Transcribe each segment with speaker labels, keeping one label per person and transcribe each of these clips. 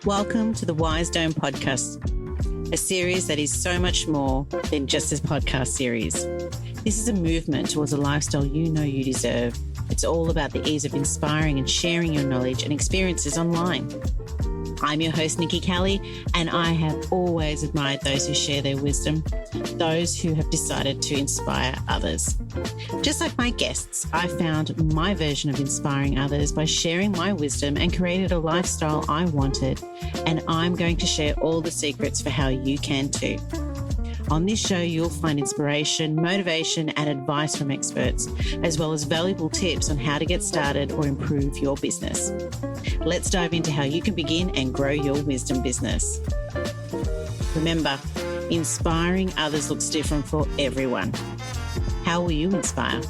Speaker 1: Welcome to the Wise Dome podcast, a series that is so much more than just a podcast series. This is a movement towards a lifestyle you know you deserve. It's all about the ease of inspiring and sharing your knowledge and experiences online. I'm your host, Nikki, and I have always admired those who share their wisdom, those who have decided to inspire others. Just like my guests, I found my version of inspiring others by sharing my wisdom and created a lifestyle I wanted, and I'm going to share all the secrets for how you can too. On this show, you'll find inspiration, motivation, and advice from experts, as well as valuable tips on how to get started or improve your business. Let's dive into how you can begin and grow your wisdom business. Remember, inspiring others looks different for everyone. How will you inspire?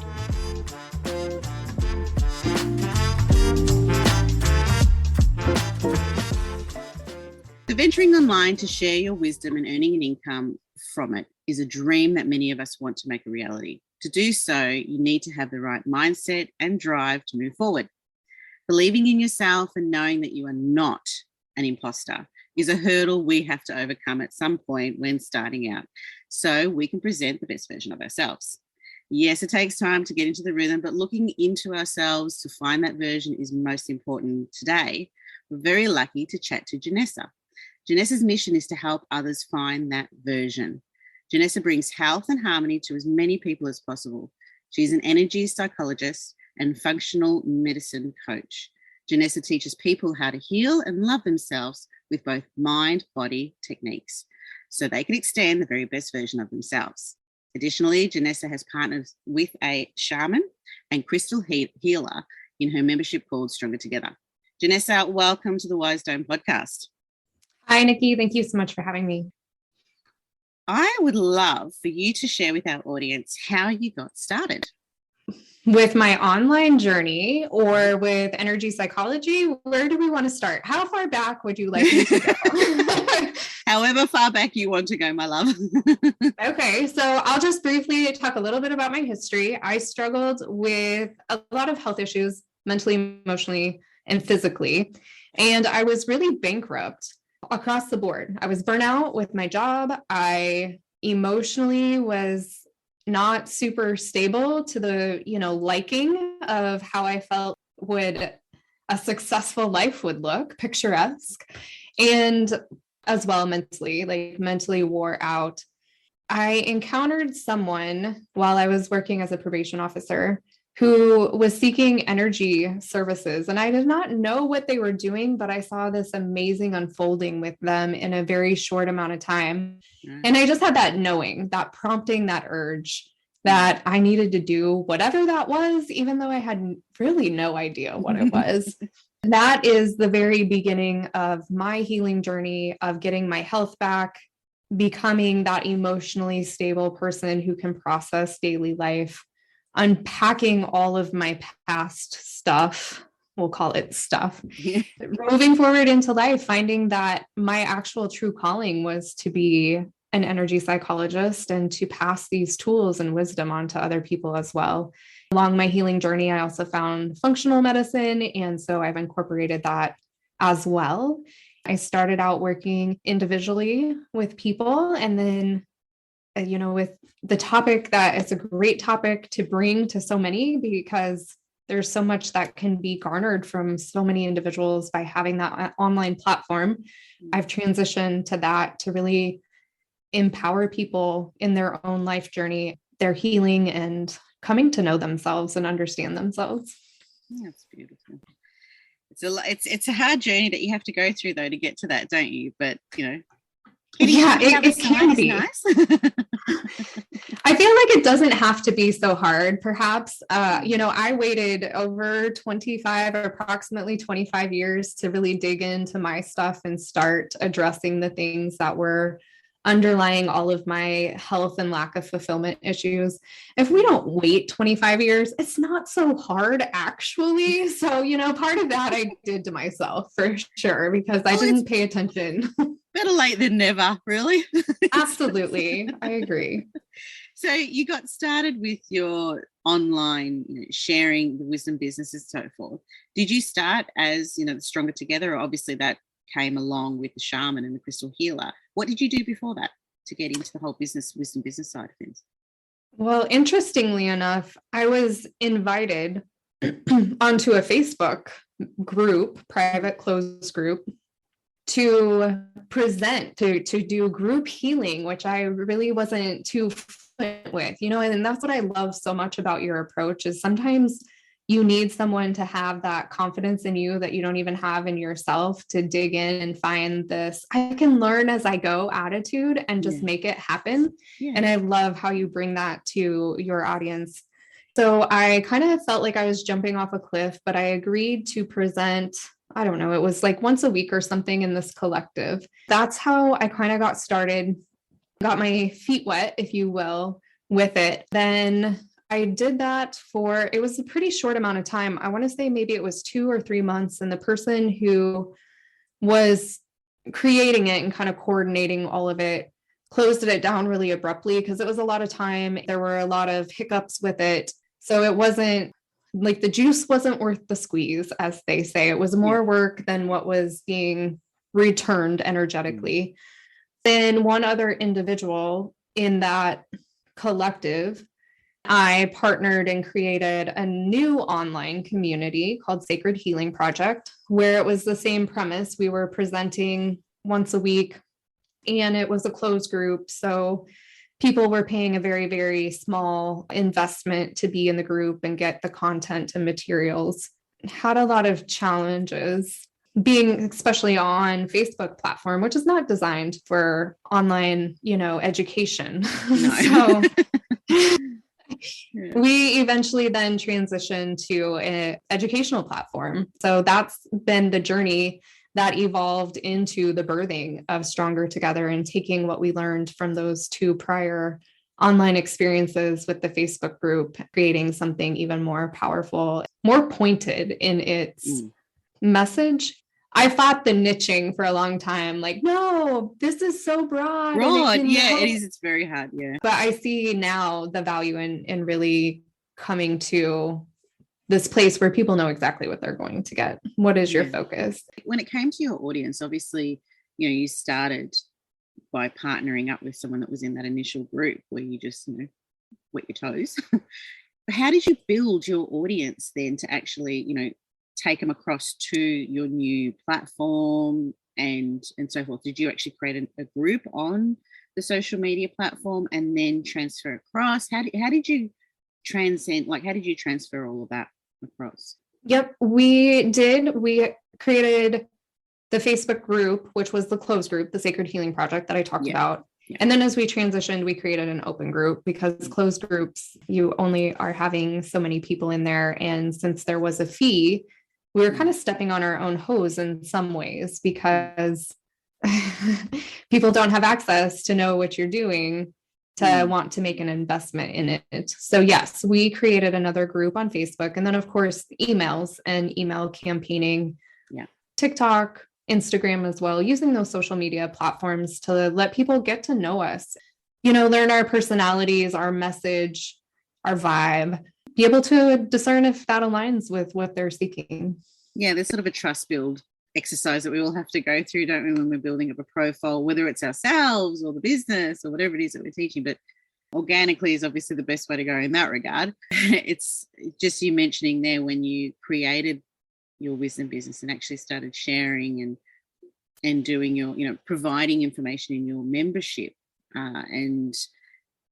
Speaker 1: Venturing online to share your wisdom and earning an income from it is a dream that many of us want to make a reality. To do so, you need to have the right mindset and drive to move forward. Believing in yourself and knowing that you are not an imposter is a hurdle we have to overcome at some point when starting out, so we can present the best version of ourselves. Yes, it takes time to get into the rhythm, but looking into ourselves to find that version is most important. Today, we're very lucky to chat to Janessa. Janessa's mission is to help others find that version. Janessa brings health and harmony to as many people as possible. She's an energy psychologist and functional medicine coach. Janessa teaches people how to heal and love themselves with both mind-body techniques so they can extend the very best version of themselves. Additionally, Janessa has partnered with a shaman and crystal healer in her membership called Stronger Together. Janessa, welcome to the Wise Dome podcast.
Speaker 2: Hi, Nikki. Thank you so much for having me.
Speaker 1: I would love for you to share with our audience how you got started.
Speaker 2: With my online journey or with energy psychology, where do we want to start? How far back would you like me to go?
Speaker 1: However far back you want to go, my love.
Speaker 2: Okay, so I'll just briefly talk a little bit about my history. I struggled with a lot of health issues, mentally, emotionally, and physically, and I was really bankrupt across the board. I was burnt out with my job. I emotionally was not super stable to the, liking of how I felt would a successful life would look, picturesque, and as well mentally wore out. I encountered someone while I was working as a probation officer who was seeking energy services. And I did not know what they were doing, but I saw this amazing unfolding with them in a very short amount of time. And I just had that knowing, that prompting, that urge that I needed to do whatever that was, even though I had really no idea what it was. That is the very beginning of my healing journey of getting my health back, becoming that emotionally stable person who can process daily life, unpacking all of my past stuff, we'll call it stuff, moving forward into life, finding that my actual true calling was to be an energy psychologist and to pass these tools and wisdom on to other people as well. Along my healing journey, I also found functional medicine, and so I've incorporated that as well. I started out working individually with people, and then with the topic that it's a great topic to bring to so many because there's so much that can be garnered from so many individuals by having that online platform. I've transitioned to that to really empower people in their own life journey, their healing, and coming to know themselves and understand themselves.
Speaker 1: That's beautiful. It's a hard journey that you have to go through though to get to that, don't you? But
Speaker 2: it can be nice. I feel like it doesn't have to be so hard. Perhaps, I waited over approximately 25 years to really dig into my stuff and start addressing the things that were underlying all of my health and lack of fulfillment issues. If we don't wait 25 years, it's not so hard actually. So, part of that I did to myself for sure, because I didn't pay attention.
Speaker 1: Better late than never, really.
Speaker 2: Absolutely. I agree.
Speaker 1: So you got started with your online, sharing the wisdom business and so forth. Did you start as, the Stronger Together? Or obviously that came along with the shaman and the crystal healer. What did you do before that to get into the whole wisdom business side of things?
Speaker 2: Well, interestingly enough, I was invited onto a Facebook group, private closed group, to present, to do group healing, which I really wasn't too fluent with, and that's what I love so much about your approach is sometimes you need someone to have that confidence in you that you don't even have in yourself to dig in and find this, I can learn as I go attitude and just make it happen. Yeah. And I love how you bring that to your audience. So I kind of felt like I was jumping off a cliff, but I agreed to present, I don't know, it was like once a week or something in this collective. That's how I kind of got started, got my feet wet, if you will, with it. Then I did that it was a pretty short amount of time. I want to say maybe it was 2 or 3 months. And the person who was creating it and kind of coordinating all of it closed it down really abruptly because it was a lot of time. There were a lot of hiccups with it. So it wasn't like the juice wasn't worth the squeeze, as they say. It was more work than what was being returned energetically. Then one other individual in that collective, I partnered and created a new online community called Sacred Healing Project, where it was the same premise. We were presenting once a week and it was a closed group. So people were paying a very, very small investment to be in the group and get the content and materials. Had a lot of challenges being, especially on Facebook platform, which is not designed for online, education. No. So we eventually then transitioned to an educational platform. So that's been the journey that evolved into the birthing of Stronger Together and taking what we learned from those 2 prior online experiences with the Facebook group, creating something even more powerful, more pointed in its message. I fought the niching for a long time. Like, no, this is so broad.
Speaker 1: It is. It's very hard. Yeah.
Speaker 2: But I see now the value in really coming to this place where people know exactly what they're going to get. What is your focus?
Speaker 1: When it came to your audience, obviously, you started by partnering up with someone that was in that initial group where you just, wet your toes. How did you build your audience then to actually, take them across to your new platform and so forth? Did you actually create a group on the social media platform and then transfer across? How did you transcend, how did you transfer all of that across?
Speaker 2: Yep, we did. We created the Facebook group, which was the closed group, the Sacred Healing Project that I talked about. Yeah. And then as we transitioned, we created an open group because closed groups, you only are having so many people in there. And since there was a fee, we were kind of stepping on our own hose in some ways because people don't have access to know what you're doing to want to make an investment in it. So yes, we created another group on Facebook. And then of course, emails and email campaigning, TikTok, Instagram as well, using those social media platforms to let people get to know us, learn our personalities, our message, our vibe, be able to discern if that aligns with what they're seeking.
Speaker 1: Yeah, there's sort of a trust build exercise that we all have to go through, don't we, when we're building up a profile, whether it's ourselves or the business or whatever it is that we're teaching. But organically is obviously the best way to go in that regard. It's just you mentioning there when you created your wisdom business and actually started sharing and doing your, providing information in your membership. And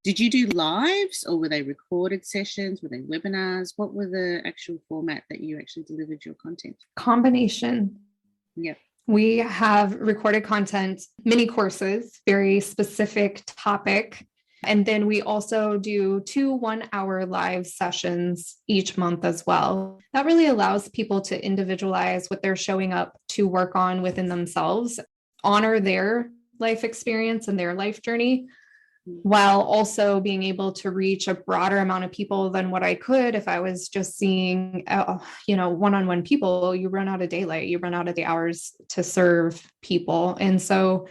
Speaker 1: did you do lives or were they recorded sessions? Were they webinars? What were the actual format that you actually delivered your content?
Speaker 2: Combination.
Speaker 1: Yep.
Speaker 2: We have recorded content, mini courses, very specific topic. And then we also do 2 1-hour live sessions each month as well. That really allows people to individualize what they're showing up to work on within themselves, honor their life experience and their life journey, while also being able to reach a broader amount of people than what I could if I was just seeing, one-on-one people. You run out of daylight, you run out of the hours to serve people. And so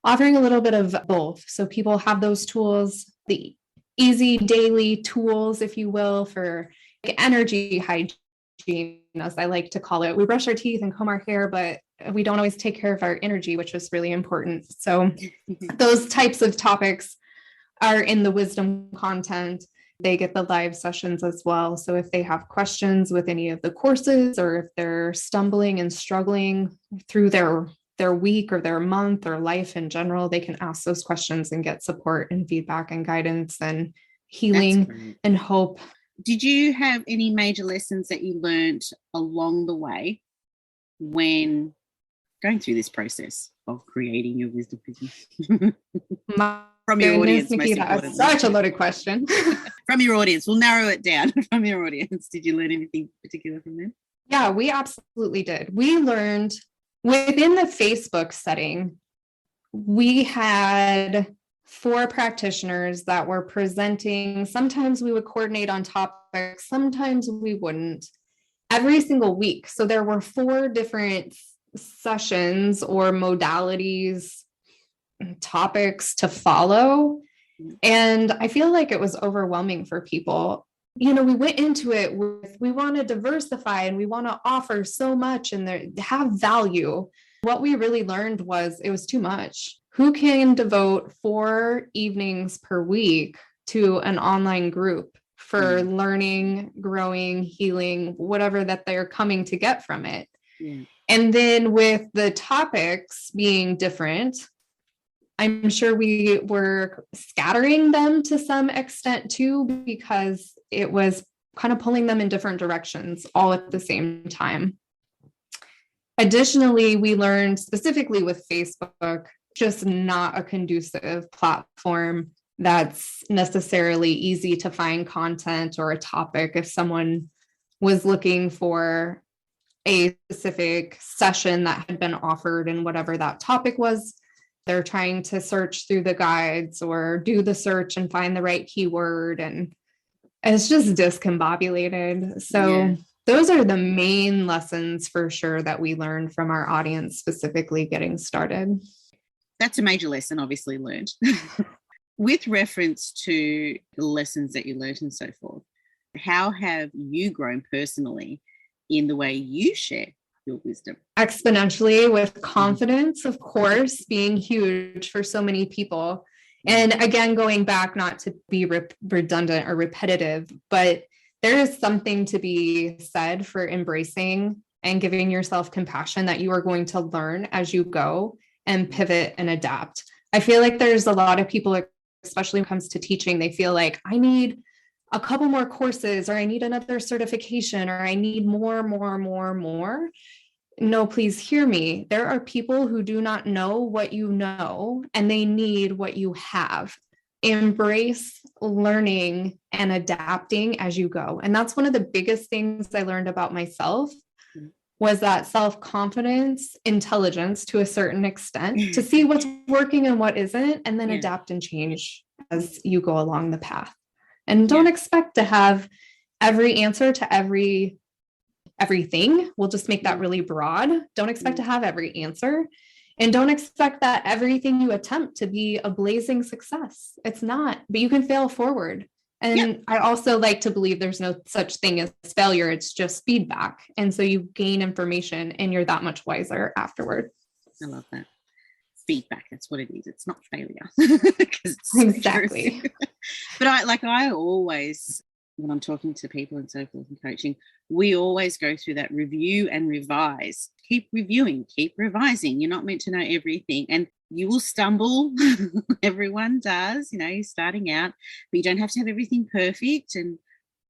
Speaker 2: offering a little bit of both. So people have those tools, the easy daily tools, if you will, for energy hygiene, as I like to call it. We brush our teeth and comb our hair, but we don't always take care of our energy, which is really important. So those types of topics are in the wisdom content. They get the live sessions as well. So if they have questions with any of the courses, or if they're stumbling and struggling through their week or their month or life in general, they can ask those questions and get support and feedback and guidance and healing and hope.
Speaker 1: Did you have any major lessons that you learned along the way when going through this process of creating your wisdom business? From your audience,
Speaker 2: Nikki, that's such a loaded question.
Speaker 1: From your audience, we'll narrow it down. From your audience, did you learn anything particular from them?
Speaker 2: Yeah, we absolutely did. We learned within the Facebook setting, we had 4 practitioners that were presenting. Sometimes we would coordinate on topics, sometimes we wouldn't, every single week. So there were 4 different sessions or modalities, topics to follow. And I feel like it was overwhelming for people. We went into it with, we want to diversify and we want to offer so much and have value. What we really learned was it was too much. Who can devote 4 evenings per week to an online group for learning, growing, healing, whatever that they're coming to get from it? And then with the topics being different, I'm sure we were scattering them to some extent too, because it was kind of pulling them in different directions all at the same time. Additionally, we learned specifically with Facebook, just not a conducive platform that's necessarily easy to find content or a topic. If someone was looking for a specific session that had been offered and whatever that topic was, they're trying to search through the guides or do the search and find the right keyword. And it's just discombobulated. So those are the main lessons for sure that we learned from our audience, specifically getting started.
Speaker 1: That's a major lesson, obviously learned. With reference to the lessons that you learned and so forth, how have you grown personally in the way you share your wisdom?
Speaker 2: Exponentially, with confidence, of course, being huge for so many people. And again, going back, not to be redundant or repetitive, but there is something to be said for embracing and giving yourself compassion that you are going to learn as you go and pivot and adapt. I feel like there's a lot of people, especially when it comes to teaching, they feel like I need a couple more courses, or I need another certification, or I need more. No, please hear me. There are people who do not know what you know, and they need what you have. Embrace learning and adapting as you go. And that's one of the biggest things I learned about myself, was that self-confidence, intelligence to a certain extent, to see what's working and what isn't, and then adapt and change as you go along the path. And don't expect to have every answer to everything. We'll just make that really broad. Don't expect to have every answer. And don't expect that everything you attempt to be a blazing success. It's not, but you can fail forward. And I also like to believe there's no such thing as failure. It's just feedback. And so you gain information and you're that much wiser afterward.
Speaker 1: I love that. Feedback, that's what it is. It's not failure.
Speaker 2: Exactly.
Speaker 1: But I always, when I'm talking to people and so forth and coaching, we always go through that review and revise. Keep reviewing, keep revising. You're not meant to know everything, and you will stumble. Everyone does, you're starting out, but you don't have to have everything perfect. And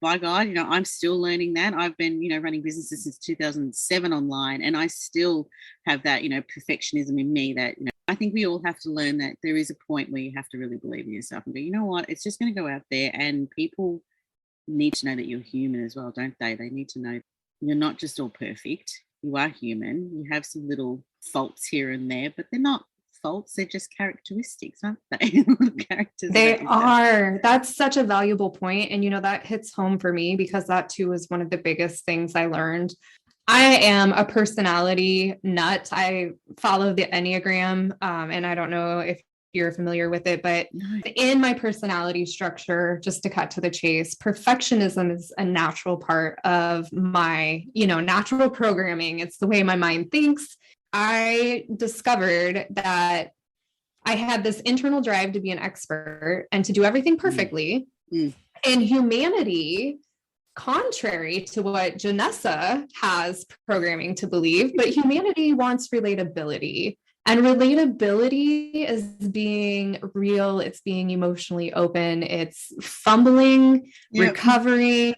Speaker 1: by God, I'm still learning that. I've been, running businesses since 2007 online, and I still have that, perfectionism in me that, I think we all have to learn that there is a point where you have to really believe in yourself and go, you know what, it's just going to go out there, and people need to know that you're human as well, don't they? They need to know you're not just all perfect. You are human. You have some little faults here and there, but they're not faults. They're just characteristics, aren't they? Characters.
Speaker 2: They are. That's such a valuable point. And, that hits home for me, because that too is one of the biggest things I learned. I am a personality nut. I follow the Enneagram, and I don't know if you're familiar with it, but
Speaker 1: No.
Speaker 2: in my personality structure, just to cut to the chase, perfectionism is a natural part of my, natural programming. It's the way my mind thinks. I discovered that I had this internal drive to be an expert and to do everything perfectly. And humanity, contrary to what Janessa has programming to believe, but humanity wants relatability. And relatability is being real. It's being emotionally open. It's fumbling, recovering,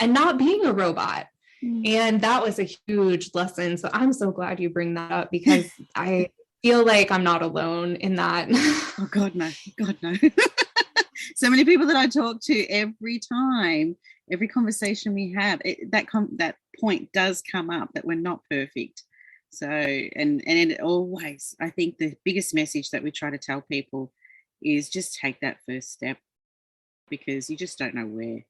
Speaker 2: and not being a robot. And that was a huge lesson. So I'm so glad you bring that up, because I feel like I'm not alone in that.
Speaker 1: Oh, God, no. God, no. So many people that I talk to every time, every conversation we have, that point does come up, that we're not perfect. So, and it always, I think the biggest message that we try to tell people is just take that first step, because you just don't know where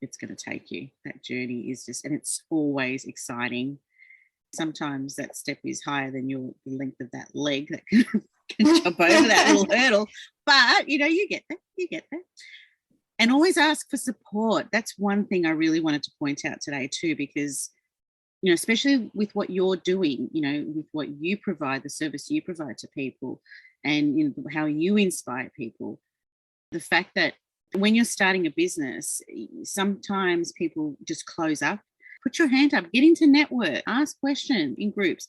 Speaker 1: it's going to take you. That journey is just, and it's always exciting. Sometimes that step is higher than the length of that leg that can jump over that little hurdle, but you get there. And always ask for support. That's one thing I really wanted to point out today too, because especially with what you're doing, with what you provide, the service you provide to people, and how you inspire people. The fact that when you're starting a business, sometimes people just close up. Put your hand up, get into network, ask questions in groups,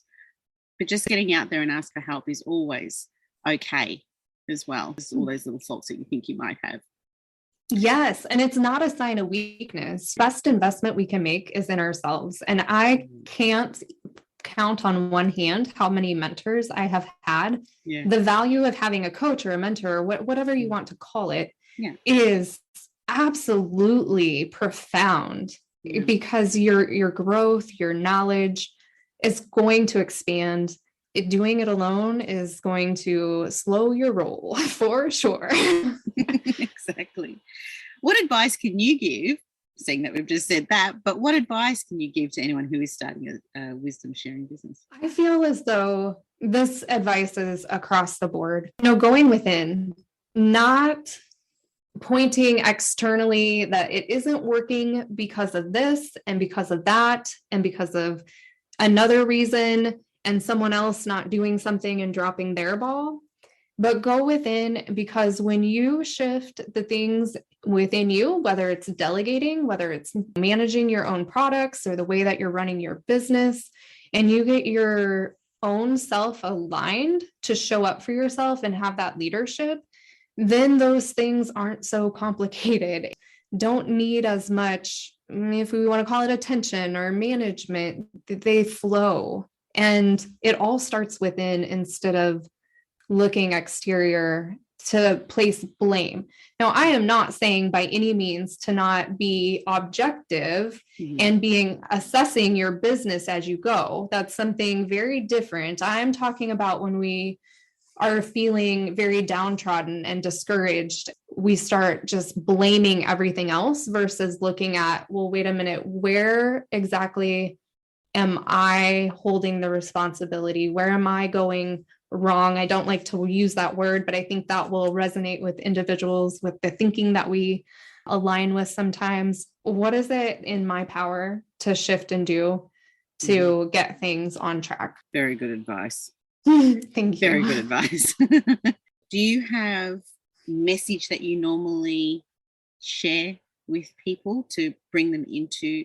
Speaker 1: but just getting out there and ask for help is always okay as well. There's all those little faults that you think you might have.
Speaker 2: Yes. And it's not a sign of weakness. Best investment we can make is in ourselves. And I can't count on one hand how many mentors I have had. The value of having a coach or a mentor, or whatever you want to call it, is absolutely profound, because your growth, your knowledge is going to expand. Doing it alone is going to slow your roll for sure.
Speaker 1: Exactly. What advice can you give, saying that we've just said that, but what advice can you give to anyone who is starting a wisdom sharing business?
Speaker 2: I feel as though this advice is across the board. Going within, not pointing externally that it isn't working because of this and because of that and because of another reason, and someone else not doing something and dropping their ball. But go within, because when you shift the things within you, whether it's delegating, whether it's managing your own products or the way that you're running your business, and you get your own self aligned to show up for yourself and have that leadership, then those things aren't so complicated. Don't need as much, if we want to call it attention or management, they flow. And it all starts within, instead of looking exterior to place blame. Now, I am not saying by any means to not be objective and assessing your business as you go. That's something very different. I'm talking about when we are feeling very downtrodden and discouraged, we start just blaming everything else versus looking at, well, wait a minute, where exactly am I holding the responsibility? Where am I going wrong? I don't like to use that word, but I think that will resonate with individuals with the thinking that we align with sometimes. What is it in my power to shift and do to get things on track?
Speaker 1: Very good advice.
Speaker 2: Thank you.
Speaker 1: Very good advice. Do you have message that you normally share with people to bring them into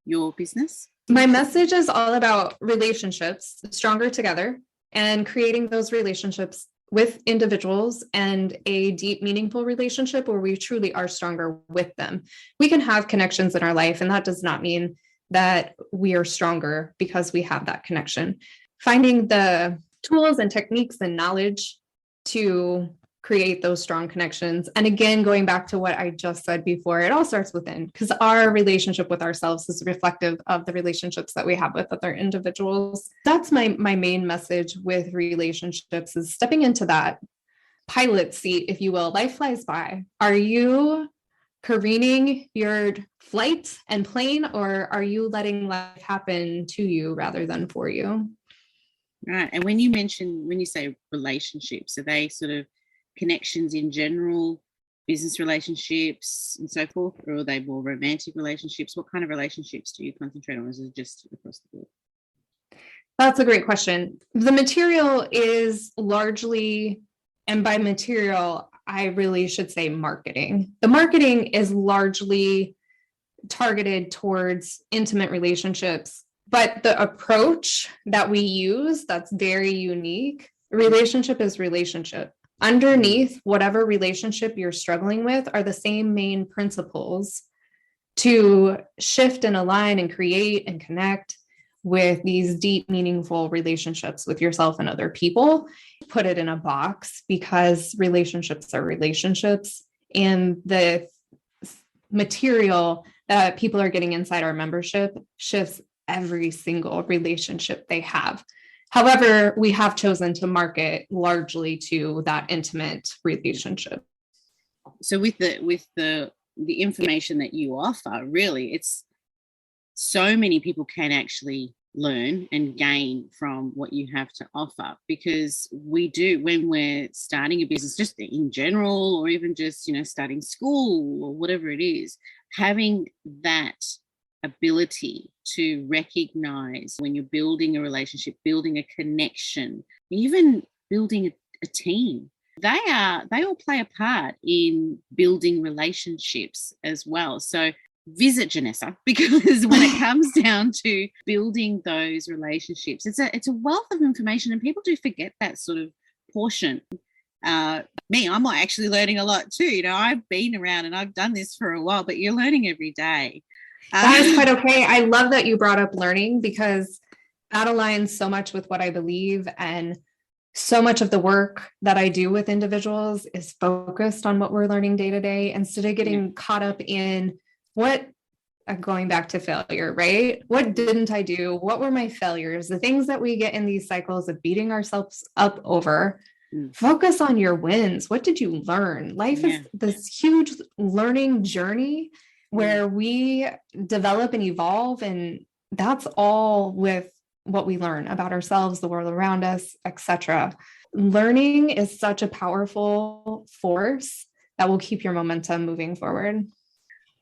Speaker 1: your business?
Speaker 2: My message is all about relationships, stronger together, and creating those relationships with individuals and a deep, meaningful relationship where we truly are stronger with them. We can have connections in our life, and that does not mean that we are stronger because we have that connection. Finding the tools and techniques and knowledge to create those strong connections. And again, going back to what I just said before, it all starts within, because our relationship with ourselves is reflective of the relationships that we have with other individuals. That's my main message with relationships, is stepping into that pilot seat, if you will. Life flies by. Are you careening your flight and plane, or are you letting life happen to you rather than for you?
Speaker 1: Right. And when you say relationships, are they sort of connections in general, business relationships and so forth, or are they more romantic relationships? What kind of relationships do you concentrate on? Is it just across the board?
Speaker 2: That's a great question. The material is largely, and by material, I really should say marketing. The marketing is largely targeted towards intimate relationships, but the approach that we use that's very unique. Relationship is relationship. Underneath whatever relationship you're struggling with are the same main principles to shift and align and create and connect with these deep, meaningful relationships with yourself and other people. Put it in a box because relationships are relationships, and the material that people are getting inside our membership shifts every single relationship they have. However, we have chosen to market largely to that intimate relationship.
Speaker 1: So with the information that you offer, really, it's so many people can actually learn and gain from what you have to offer, because we do, when we're starting a business, just in general, or even just, starting school or whatever it is, having that ability to recognize when you're building a relationship, building a connection, even building a team, they all play a part in building relationships as well. So visit Janessa, because when it comes down to building those relationships, it's a wealth of information, and people do forget that sort of portion. I'm actually learning a lot too. I've been around and I've done this for a while, but you're learning every day.
Speaker 2: That is quite okay. I love that you brought up learning, because that aligns so much with what I believe, and so much of the work that I do with individuals is focused on what we're learning day to day, instead of getting caught up in going back to failure, right? What didn't I do? What were my failures? The things that we get in these cycles of beating ourselves up over. Focus on your wins. What did you learn? Life is this huge learning journey where we develop and evolve, and that's all with what we learn about ourselves, the world around us, etc. Learning is such a powerful force that will keep your momentum moving forward.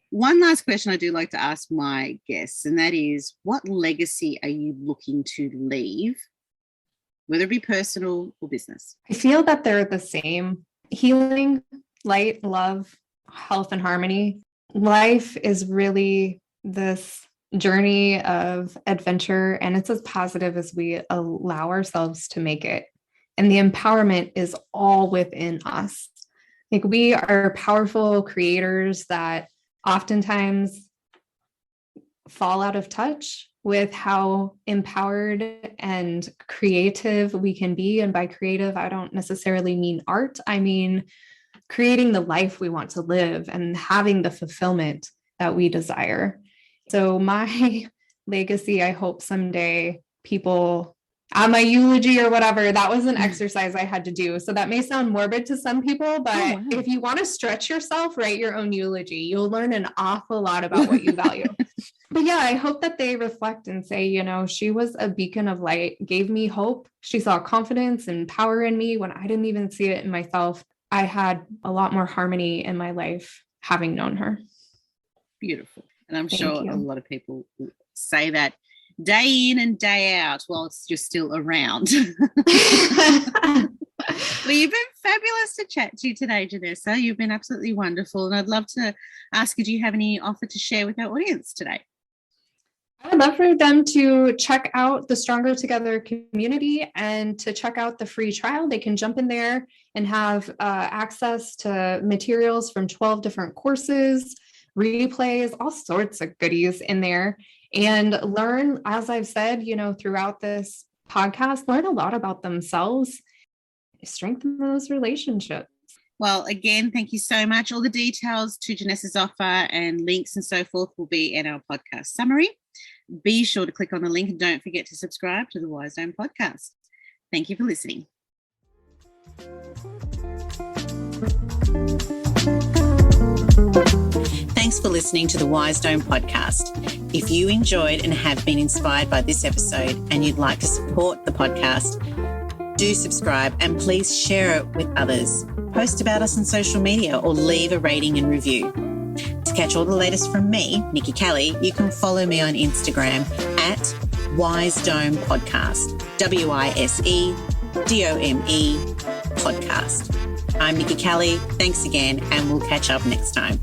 Speaker 1: One last question I do like to ask my guests, and that is, what legacy are you looking to leave, whether it be personal or business?
Speaker 2: I feel that they're the same. Healing, light, love, health, and harmony. Life is really this journey of adventure, and it's as positive as we allow ourselves to make it. And the empowerment is all within us. Like, we are powerful creators that oftentimes fall out of touch with how empowered and creative we can be. And by creative, I don't necessarily mean art. I mean creating the life we want to live and having the fulfillment that we desire. So my legacy, I hope someday people, on my eulogy or whatever, that was an exercise I had to do. So that may sound morbid to some people, but if you want to stretch yourself, write your own eulogy. You'll learn an awful lot about what you value. But yeah, I hope that they reflect and say, she was a beacon of light, gave me hope. She saw confidence and power in me when I didn't even see it in myself. I had a lot more harmony in my life having known her. Beautiful.
Speaker 1: And I'm sure a lot of people say that day in and day out while you're still around. Well, you've been fabulous to chat to today, Janessa. You've been absolutely wonderful. And I'd love to ask you, do you have any offer to share with our audience today?
Speaker 2: I would love for them to check out the Stronger Together community and to check out the free trial. They can jump in there and have access to materials from 12 different courses, replays, all sorts of goodies in there, and learn, as I've said, throughout this podcast, learn a lot about themselves, strengthen those relationships.
Speaker 1: Well, again, thank you so much. All the details to Janessa's offer and links and so forth will be in our podcast summary. Be sure to click on the link and don't forget to subscribe to the Wise Dome podcast. Thank you for listening. Thanks for listening to the Wise Dome podcast. If you enjoyed and have been inspired by this episode and you'd like to support the podcast, do subscribe and please share it with others. post about us on social media, or leave a rating and review. To catch all the latest from me, Nikki Kelly, you can follow me on Instagram at Wisedome Podcast, WISEDOME Podcast. I'm Nikki Kelly. Thanks again, and we'll catch up next time.